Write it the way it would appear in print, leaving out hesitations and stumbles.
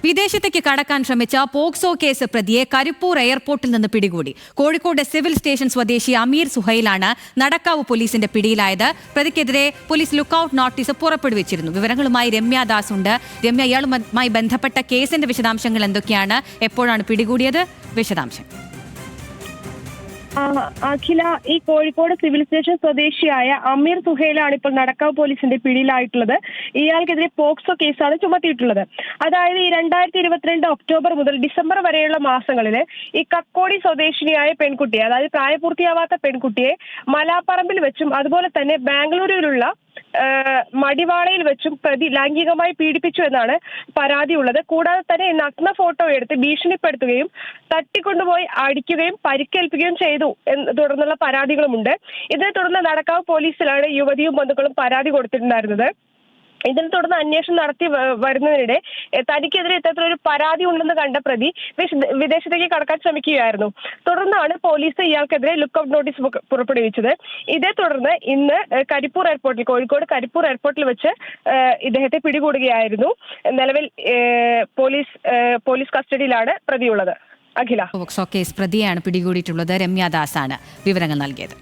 വിദേശത്തേക്ക് കടക്കാൻ ശ്രമിച്ച പോക്സോ കേസ് പ്രതിയെ കരിപ്പൂർ എയർപോർട്ടിൽ നിന്ന് പിടികൂടി. കോഴിക്കോട് സിവിൽ സ്റ്റേഷൻ സ്വദേശി അമീർ സുഹൈലാണ് നടക്കാവ് പോലീസിന്റെ പിടിയിലായത്. പ്രതിക്കെതിരെ പോലീസ് ലുക്കൌട്ട് നോട്ടീസ് പുറപ്പെടുവിച്ചിരുന്നു. വിവരങ്ങളുമായി രമ്യ ദാസ് ഉണ്ട്. രമ്യ, ഇയാളുമായി ബന്ധപ്പെട്ട കേസിന്റെ വിശദാംശങ്ങൾ എന്തൊക്കെയാണ്? എപ്പോഴാണ് പിടികൂടിയത്? വിശദാംശം. അഖില, ഈ കോഴിക്കോട് സിവിൽ സ്റ്റേഷൻ സ്വദേശിയായ അമീർ സുഹൈലാണ് ഇപ്പോൾ നടക്കാവ് പോലീസിന്റെ പിടിയിലായിട്ടുള്ളത്. ഇയാൾക്കെതിരെ പോക്സോ കേസാണ് ചുമത്തിയിട്ടുള്ളത്. അതായത് ഈ 2022 ഒക്ടോബർ മുതൽ ഡിസംബർ വരെയുള്ള മാസങ്ങളിൽ ഈ കക്കോടി സ്വദേശിനിയായ പെൺകുട്ടിയെ, അതായത് പ്രായപൂർത്തിയാവാത്ത പെൺകുട്ടിയെ മലാപ്പറമ്പിൽ വെച്ചും അതുപോലെ തന്നെ ബാംഗ്ലൂരിലുള്ള മടിവാളയിൽ വെച്ചും പ്രതി ലൈംഗികമായി പീഡിപ്പിച്ചു എന്നാണ് പരാതിയുള്ളത്. കൂടാതെ തന്നെ നഗ്ന ഫോട്ടോ എടുത്ത് ഭീഷണിപ്പെടുത്തുകയും തട്ടിക്കൊണ്ടുപോയി അടിക്കുകയും പരിക്കേൽപ്പിക്കുകയും ചെയ്തു തുടർന്നുള്ള പരാതികളുമുണ്ട്. ഇതിനെ തുടർന്ന് നടക്കാവ് പോലീസിലാണ് യുവതിയും ബന്ധുക്കളും പരാതി കൊടുത്തിട്ടുണ്ടായിരുന്നത്. ഇതിനെ തുടർന്ന് അന്വേഷണം നടത്തി വരുന്നതിനിടെ തനിക്കെതിരെ ഇത്തരത്തിലൊരു പരാതി ഉണ്ടെന്ന് കണ്ട പ്രതി വിദേശത്തേക്ക് കടക്കാൻ ശ്രമിക്കുകയായിരുന്നു. തുടർന്നാണ് പോലീസ് ഇയാൾക്കെതിരെ ലുക്കൌട്ട് നോട്ടീസ് പുറപ്പെടുവിച്ചത്. ഇതേ തുടർന്ന് ഇന്ന് കരിപ്പൂർ എയർപോർട്ടിൽ, കോഴിക്കോട് കരിപ്പൂർ എയർപോർട്ടിൽ വെച്ച് ഇദ്ദേഹത്തെ പിടികൂടുകയായിരുന്നു. നിലവിൽ പോലീസ് കസ്റ്റഡിയിലാണ് പ്രതിയുള്ളത്. അഖില, പോക്സോ കേസ് പ്രതിയാണ് പിടികൂടിയിട്ടുള്ളത്. രമ്യ ദാസാണ് വിവരങ്ങൾ നൽകിയത്.